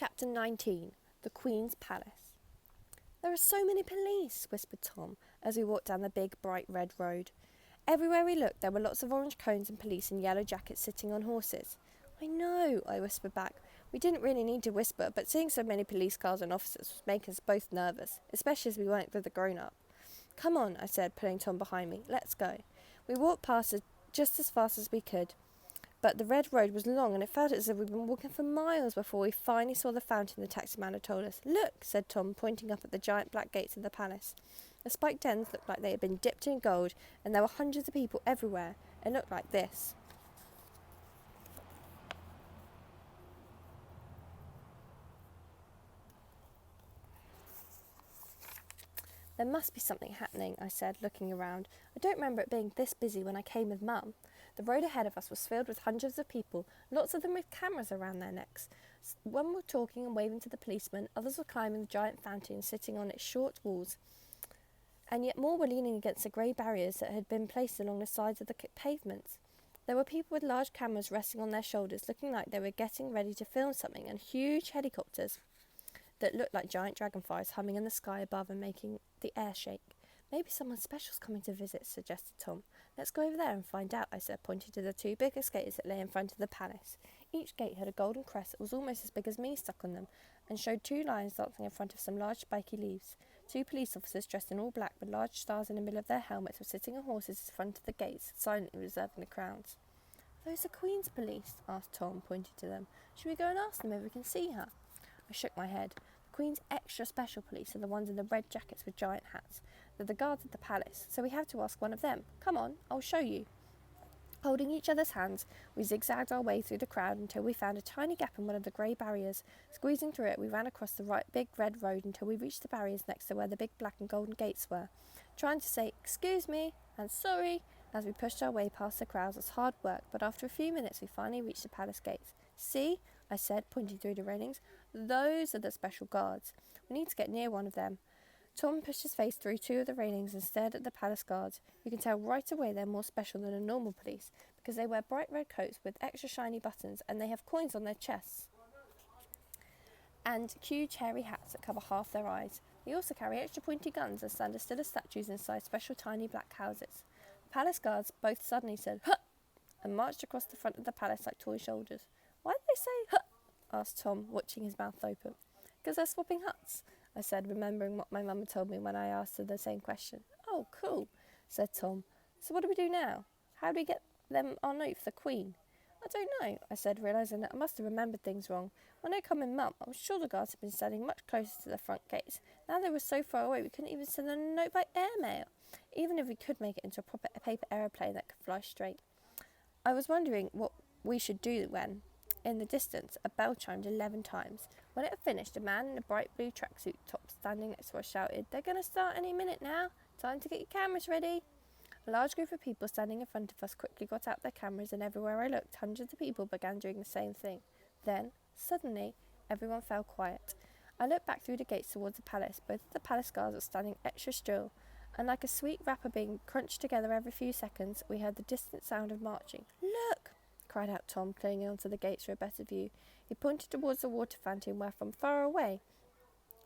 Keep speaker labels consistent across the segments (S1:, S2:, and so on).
S1: Chapter 19. The Queen's Palace. "There are so many police," whispered Tom, as we walked down the big, bright red road. Everywhere we looked, there were lots of orange cones and police in yellow jackets sitting on horses. "I know," I whispered back. We didn't really need to whisper, but seeing so many police cars and officers was making us both nervous, especially as we weren't with the grown-up. "Come on," I said, pulling Tom behind me. "Let's go." We walked past just as fast as we could, but the red road was long and it felt as if we'd been walking for miles before we finally saw the fountain the taximan had told us. "Look," said Tom, pointing up at the giant black gates of the palace. The spiked ends looked like they had been dipped in gold, and there were hundreds of people everywhere. It looked like this. "There must be something happening," I said, looking around. "I don't remember it being this busy when I came with Mum." The road ahead of us was filled with hundreds of people, lots of them with cameras around their necks. One were talking and waving to the policemen, others were climbing the giant fountain and sitting on its short walls, and yet more were leaning against the grey barriers that had been placed along the sides of the pavements. There were people with large cameras resting on their shoulders, looking like they were getting ready to film something, and huge helicopters that looked like giant dragonflies humming in the sky above and making the air shake. "Maybe someone special's coming to visit," suggested Tom. "Let's go over there and find out," I said, pointing to the two biggest gates that lay in front of the palace. Each gate had a golden crest that was almost as big as me stuck on them, and showed two lions dancing in front of some large spiky leaves. Two police officers dressed in all black with large stars in the middle of their helmets were sitting on horses in front of the gates, silently reserving the crowns. "Those are Queen's police?" asked Tom, pointing to them. "Should we go and ask them if we can see her?" I shook my head. "The Queen's extra special police are the ones in the red jackets with giant hats. They're the guards at the palace, so we have to ask one of them. Come on, I'll show you." Holding each other's hands, we zigzagged our way through the crowd until we found a tiny gap in one of the grey barriers. Squeezing through it, we ran across the big red road until we reached the barriers next to where the big black and golden gates were. Trying to say "excuse me" and "sorry" as we pushed our way past the crowds was hard work, but after a few minutes we finally reached the palace gates. "See," I said, pointing through the railings. "Those are the special guards. We need to get near one of them." Tom pushed his face through two of the railings and stared at the palace guards. You can tell right away they're more special than the normal police, because they wear bright red coats with extra shiny buttons, and they have coins on their chests, and huge hairy hats that cover half their eyes. They also carry extra pointy guns and stand as still as statues inside special tiny black houses. The palace guards both suddenly said "Huh!" and marched across the front of the palace like toy soldiers. "Why do they say "Huh?" asked Tom, watching his mouth open. "Because they're swapping huts," I said, remembering what my mum had told me when I asked her the same question. "Oh, cool," said Tom. "So what do we do now? How do we get them our note for the Queen?" "I don't know," I said, realising that I must have remembered things wrong. When I come with Mum, I was sure the guards had been standing much closer to the front gates. Now they were so far away we couldn't even send them a note by airmail, even if we could make it into a proper paper aeroplane that could fly straight. I was wondering what we should do when, in the distance, a bell chimed 11 times. When it had finished, a man in a bright blue tracksuit top standing next to us shouted, "They're going to start any minute now. Time to get your cameras ready." A large group of people standing in front of us quickly got out their cameras, and everywhere I looked, hundreds of people began doing the same thing. Then, suddenly, everyone fell quiet. I looked back through the gates towards the palace. Both of the palace guards were standing extra still, and like a sweet wrapper being crunched together every few seconds, we heard the distant sound of marching. "Look!" cried out Tom, clinging onto the gates for a better view. He pointed towards the water fountain where, from far away,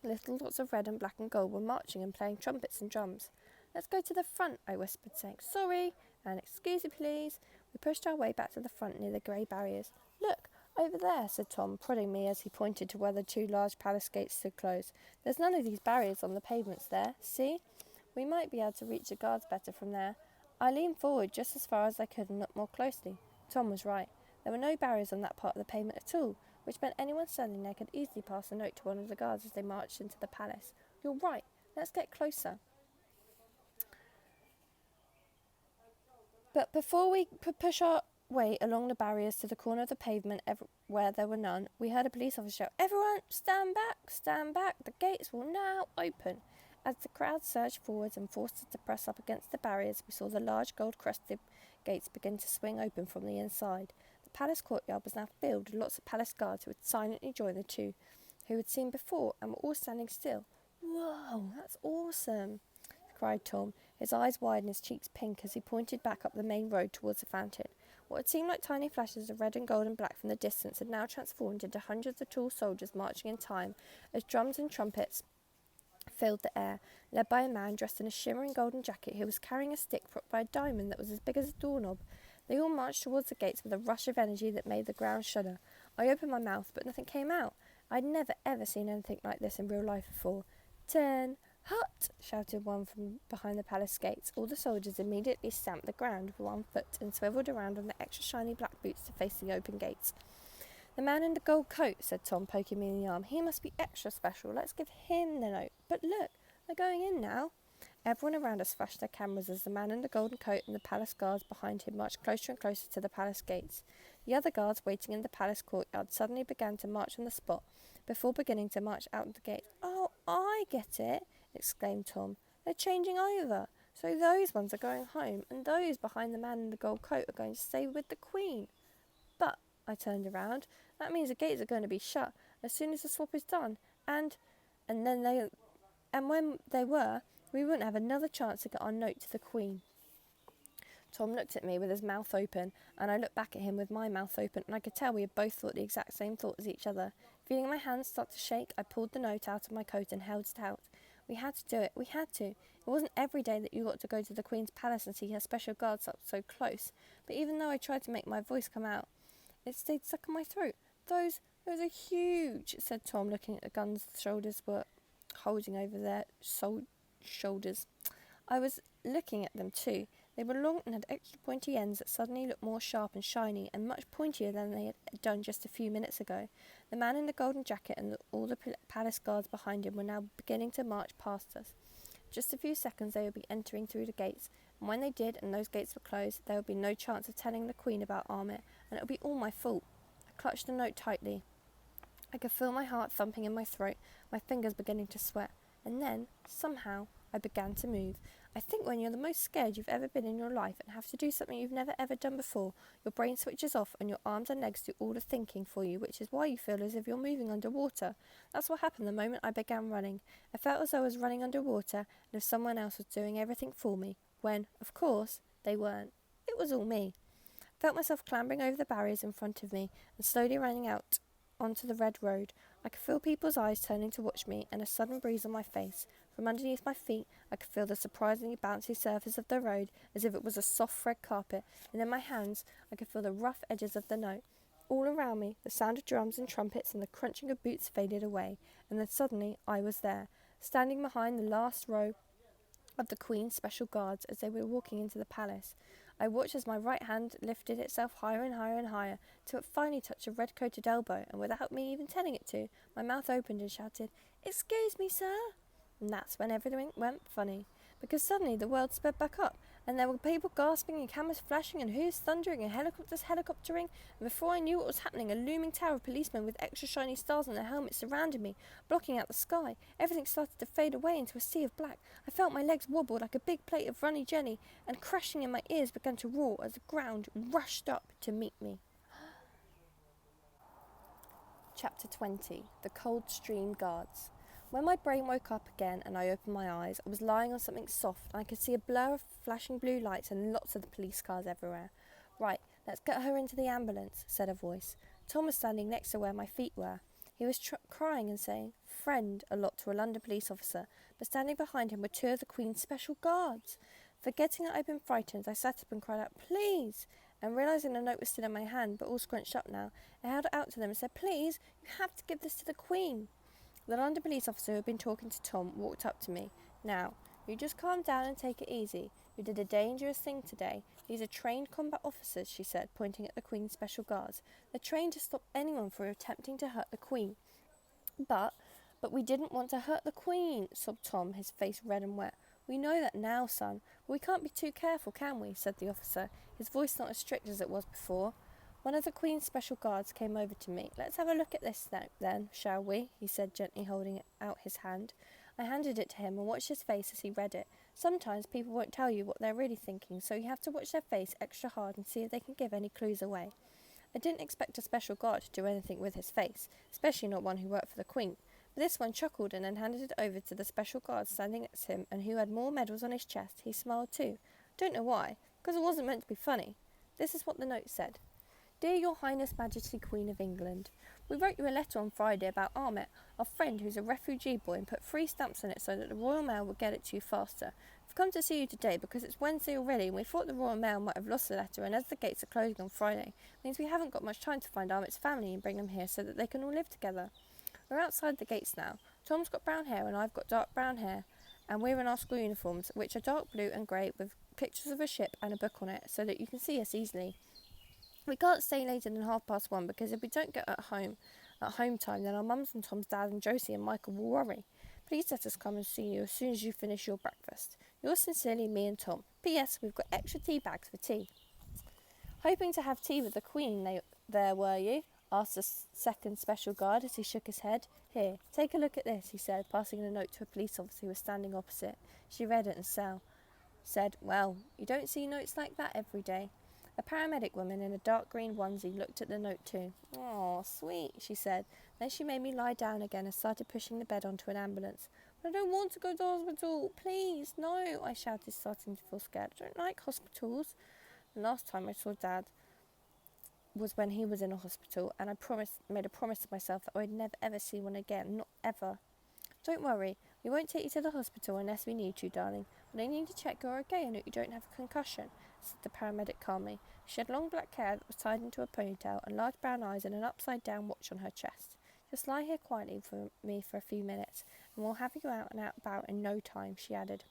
S1: little dots of red and black and gold were marching and playing trumpets and drums. "Let's go to the front," I whispered, saying "sorry" and "excuse me, please." We pushed our way back to the front near the grey barriers. "Look, over there," said Tom, prodding me as he pointed to where the two large palace gates stood closed. "There's none of these barriers on the pavements there. See? We might be able to reach the guards better from there." I leaned forward just as far as I could and looked more closely. Tom was right. There were no barriers on that part of the pavement at all, which meant anyone standing there could easily pass a note to one of the guards as they marched into the palace. "You're right. Let's get closer." But before we could push our way along the barriers to the corner of the pavement where there were none, we heard a police officer shout, "Everyone, stand back, stand back. The gates will now open." As the crowd surged forwards and forced us to press up against the barriers, we saw the large gold-crusted gates begin to swing open from the inside. The palace courtyard was now filled with lots of palace guards who had silently joined the two who had seen before and were all standing still. "Whoa, that's awesome," cried Tom, his eyes wide and his cheeks pink as he pointed back up the main road towards the fountain. What had seemed like tiny flashes of red and gold and black from the distance had now transformed into hundreds of tall soldiers marching in time as drums and trumpets filled the air, led by a man dressed in a shimmering golden jacket who was carrying a stick propped by a diamond that was as big as a doorknob. They all marched towards the gates with a rush of energy that made the ground shudder. I opened my mouth, but nothing came out. I'd never ever seen anything like this in real life before. 10, hut! Shouted one from behind the palace gates. All the soldiers immediately stamped the ground with 1 foot and swiveled around on their extra shiny black boots to face the open gates. The man in the gold coat, said Tom, poking me in the arm. He must be extra special. Let's give him the note. But look, they're going in now. Everyone around us flashed their cameras as the man in the golden coat and the palace guards behind him marched closer and closer to the palace gates. The other guards waiting in the palace courtyard suddenly began to march on the spot, before beginning to march out the gate. Oh, I get it, exclaimed Tom. They're changing over. So those ones are going home, and those behind the man in the gold coat are going to stay with the Queen. But, I turned around, that means the gates are going to be shut as soon as the swap is done, and when they were, we wouldn't have another chance to get our note to the Queen. Tom looked at me with his mouth open, and I looked back at him with my mouth open, and I could tell we had both thought the exact same thought as each other. Feeling my hands start to shake, I pulled the note out of my coat and held it out. We had to do it. We had to. It wasn't every day that you got to go to the Queen's palace and see her special guards up so close. But even though I tried to make my voice come out, it stayed stuck in my throat. Those are huge, said Tom, looking at the guns the soldiers were holding over their shoulders. I was looking at them too. They were long and had extra pointy ends that suddenly looked more sharp and shiny, and much pointier than they had done just a few minutes ago. The man in the golden jacket and all the palace guards behind him were now beginning to march past us. Just a few seconds they would be entering through the gates, and when they did and those gates were closed, there would be no chance of telling the Queen about Armit, and it would be all my fault. I clutched the note tightly. I could feel my heart thumping in my throat, my fingers beginning to sweat, and then, somehow, I began to move. I think when you're the most scared you've ever been in your life and have to do something you've never ever done before, your brain switches off and your arms and legs do all the thinking for you, which is why you feel as if you're moving underwater. That's what happened the moment I began running. I felt as though I was running underwater and if someone else was doing everything for me, when, of course, they weren't. It was all me. I felt myself clambering over the barriers in front of me and slowly running out onto the red road. I could feel people's eyes turning to watch me and a sudden breeze on my face. From underneath my feet, I could feel the surprisingly bouncy surface of the road as if it was a soft red carpet, and in my hands I could feel the rough edges of the note. All around me, the sound of drums and trumpets and the crunching of boots faded away, and then suddenly I was there, standing behind the last row of the Queen's special guards as they were walking into the palace. I watched as my right hand lifted itself higher and higher and higher, till it finally touched a red-coated elbow, and without me even telling it to, my mouth opened and shouted, "Excuse me, sir!" And that's when everything went funny, because suddenly the world sped back up, and there were people gasping and cameras flashing and hooves thundering and helicopters helicoptering, and before I knew what was happening, a looming tower of policemen with extra shiny stars on their helmets surrounded me, blocking out the sky. Everything started to fade away into a sea of black. I felt my legs wobble like a big plate of runny jelly, and crashing in my ears began to roar as the ground rushed up to meet me. Chapter 20. The Coldstream Guards. When my brain woke up again and I opened my eyes, I was lying on something soft and I could see a blur of flashing blue lights and lots of the police cars everywhere. "Right, let's get her into the ambulance," said a voice. Tom was standing next to where my feet were. He was crying and saying "friend" a lot to a London police officer, but standing behind him were two of the Queen's special guards. Forgetting that I'd been frightened, I sat up and cried out, "Please!" And realising the note was still in my hand, but all scrunched up now, I held it out to them and said, "Please, you have to give this to the Queen." The London police officer who had been talking to Tom walked up to me. "Now, you just calm down and take it easy. You did a dangerous thing today. These are trained combat officers," she said, pointing at the Queen's special guards. "They're trained to stop anyone from attempting to hurt the Queen." But we didn't want to hurt the Queen," sobbed Tom, his face red and wet. "We know that now, son, but we can't be too careful, can we?" said the officer, his voice not as strict as it was before. One of the Queen's special guards came over to me. "Let's have a look at this then, shall we?" he said, gently holding out his hand. I handed it to him and watched his face as he read it. Sometimes people won't tell you what they're really thinking, so you have to watch their face extra hard and see if they can give any clues away. I didn't expect a special guard to do anything with his face, especially not one who worked for the Queen. But this one chuckled and then handed it over to the special guard standing next to him and who had more medals on his chest. He smiled too. Don't know why, because it wasn't meant to be funny. This is what the note said. Dear Your Highness Majesty Queen of England, we wrote you a letter on Friday about Ahmet, our friend who's a refugee boy, and put 3 stamps on it so that the Royal Mail would get it to you faster. We've come to see you today because it's Wednesday already and we thought the Royal Mail might have lost the letter, and as the gates are closing on Friday, it means we haven't got much time to find Ahmet's family and bring them here so that they can all live together. We're outside the gates now. Tom's got brown hair and I've got dark brown hair, and we're in our school uniforms, which are dark blue and grey with pictures of a ship and a book on it so that you can see us easily. We can't stay later than 1:30 because if we don't get at home time, then our mums and Tom's dad and Josie and Michael will worry. Please let us come and see you as soon as you finish your breakfast. Yours sincerely, me and Tom. P.S. We've got extra tea bags for tea. Hoping to have tea with the Queen there, were you? Asked the second special guard as he shook his head. Here, take a look at this, he said, passing a note to a police officer who was standing opposite. She read it and said, well, you don't see notes like that every day. A paramedic woman in a dark green onesie looked at the note too. Oh, sweet, she said. Then she made me lie down again and started pushing the bed onto an ambulance. But I don't want to go to hospital. Please, no, I shouted, starting to feel scared. I don't like hospitals. The last time I saw Dad was when he was in a hospital, and I made a promise to myself that I would never ever see one again, not ever. Don't worry, we won't take you to the hospital unless we need you, darling. But I need to check you're okay and that you don't have a concussion, said the paramedic calmly. She had long black hair that was tied into a ponytail and large brown eyes and an upside-down watch on her chest. Just lie here quietly for me for a few minutes, and we'll have you out and about in no time, she added,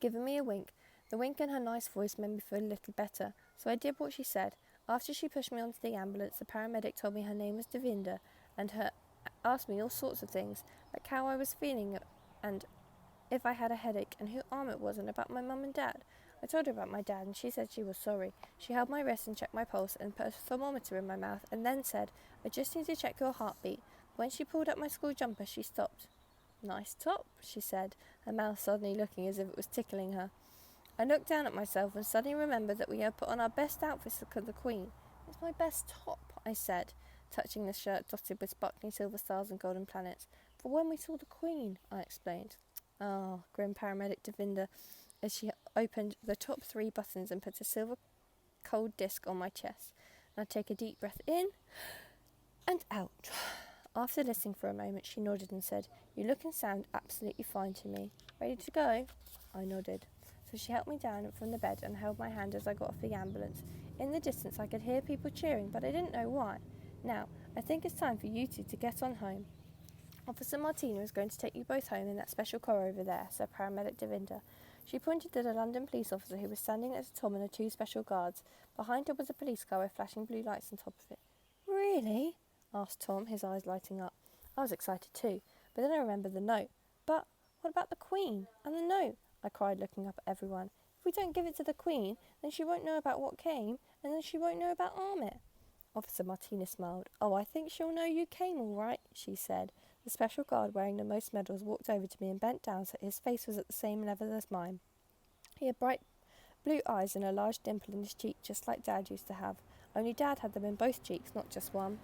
S1: giving me a wink. The wink in her nice voice made me feel a little better, so I did what she said. After she pushed me onto the ambulance, the paramedic told me her name was Devinda, and asked me all sorts of things, like how I was feeling and if I had a headache, and who Ahmet was, and about my mum and dad. I told her about my dad, and she said she was sorry. She held my wrist and checked my pulse and put a thermometer in my mouth, and then said, I just need to check your heartbeat. When she pulled up my school jumper, she stopped. Nice top, she said, her mouth suddenly looking as if it was tickling her. I looked down at myself and suddenly remembered that we had put on our best outfits for the Queen. It's my best top, I said, touching the shirt dotted with sparkling silver stars and golden planets. For when we saw the Queen, I explained. Ah, grinned paramedic Devinda as she opened the top 3 buttons and put a silver cold disc on my chest. And I take a deep breath in and out. After listening for a moment, she nodded and said, You look and sound absolutely fine to me. Ready to go? I nodded. So she helped me down from the bed and held my hand as I got off the ambulance. In the distance I could hear people cheering, but I didn't know why. Now, I think it's time for you two to get on home. Officer Martina is going to take you both home in that special car over there, said paramedic Devinda. She pointed at a London police officer who was standing next to Tom and the 2 special guards. Behind her was a police car with flashing blue lights on top of it. Really? Asked Tom, his eyes lighting up. I was excited too, but then I remembered the note. But what about the Queen and the note? I cried, looking up at everyone. If we don't give it to the Queen, then she won't know about what came, and then she won't know about Ahmet. Officer Martina smiled. Oh, I think she'll know you came all right, she said. The special guard wearing the most medals walked over to me and bent down so his face was at the same level as mine. He had bright blue eyes and a large dimple in his cheek, just like Dad used to have. Only Dad had them in both cheeks, not just one.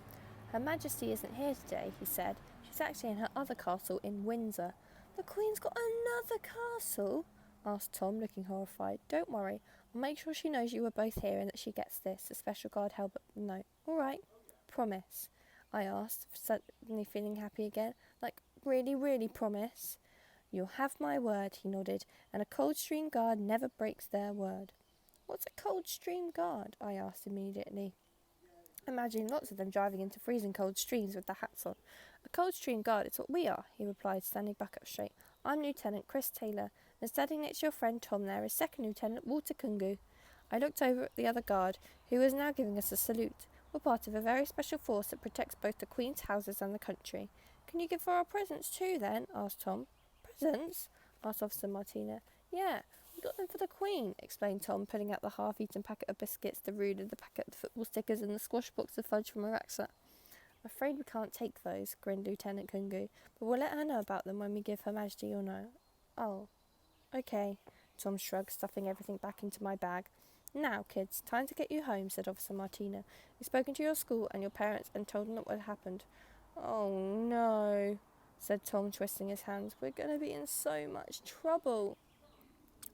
S1: Her Majesty isn't here today, he said. She's actually in her other castle in Windsor. The Queen's got another castle? Asked Tom, looking horrified. Don't worry, I'll make sure she knows you were both here and that she gets this. The special guard held up the note. All right, promise? I asked, suddenly feeling happy again. Like, really, really promise? You'll have my word, he nodded, and a Coldstream Guard never breaks their word. What's a Coldstream Guard? I asked immediately, imagining lots of them driving into freezing cold streams with their hats on. A Coldstream Guard is what we are, he replied, standing back up straight. I'm Lieutenant Chris Taylor, and standing next to your friend Tom there is Second Lieutenant Walter Kungu. I looked over at the other guard, who was now giving us a salute. We're part of a very special force that protects both the Queen's houses and the country. Can you give her our presents too, then? Asked Tom. Presents? Asked Officer Martina. Yeah, we got them for the Queen, explained Tom, pulling out the half-eaten packet of biscuits, the ruler, the packet of football stickers, and the squash box of fudge from her rucksack. I'm afraid we can't take those, grinned Lieutenant Kungu, but we'll let her know about them when we give Her Majesty your note. Oh, okay, Tom shrugged, stuffing everything back into my bag. Now, kids, time to get you home, said Officer Martina. We've spoken to your school and your parents and told them what had happened. Oh, no, said Tom, twisting his hands. We're going to be in so much trouble.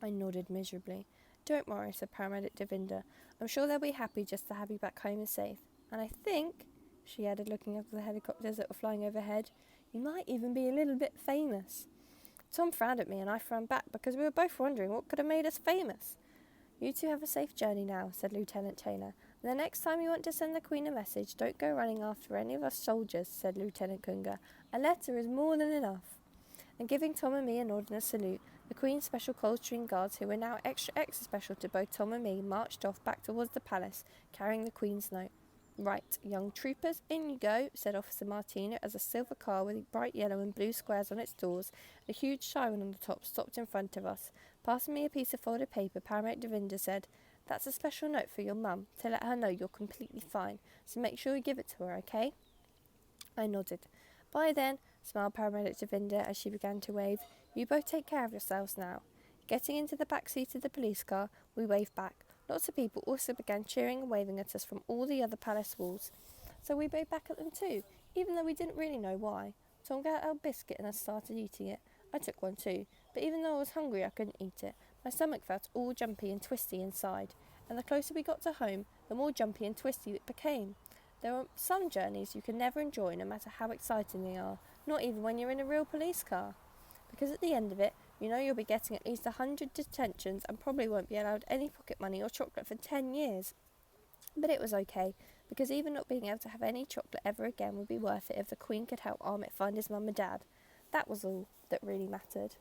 S1: I nodded miserably. Don't worry, said Paramedic Devinder. I'm sure they'll be happy just to have you back home and safe. And I think, she added, looking up at the helicopters that were flying overhead, you might even be a little bit famous. Tom frowned at me and I frowned back because we were both wondering what could have made us famous. You two have a safe journey now, said Lieutenant Taylor. And the next time you want to send the Queen a message, don't go running after any of us soldiers, said Lieutenant Kunga. A letter is more than enough. And giving Tom and me an ordinary salute, the Queen's Special Coldstream Guards, who were now extra special to both Tom and me, marched off back towards the palace, carrying the Queen's note. Right, young troopers, in you go, said Officer Martino as a silver car with bright yellow and blue squares on its doors, and a huge siren on the top, stopped in front of us. Passing me a piece of folded paper, Paramedic Devinder said, That's a special note for your mum, to let her know you're completely fine, so make sure you give it to her, okay? I nodded. Bye then, smiled Paramedic Devinder as she began to wave. You both take care of yourselves now. Getting into the back seat of the police car, we waved back. Lots of people also began cheering and waving at us from all the other palace walls. So we waved back at them too, even though we didn't really know why. Tom got out a biscuit and I started eating it. I took one too, but even though I was hungry I couldn't eat it. My stomach felt all jumpy and twisty inside, and the closer we got to home, the more jumpy and twisty it became. There are some journeys you can never enjoy no matter how exciting they are, not even when you're in a real police car. Because at the end of it, you know you'll be getting at least 100 detentions and probably won't be allowed any pocket money or chocolate for 10 years. But it was okay, because even not being able to have any chocolate ever again would be worth it if the Queen could help Ahmet find his mum and dad. That was all that really mattered.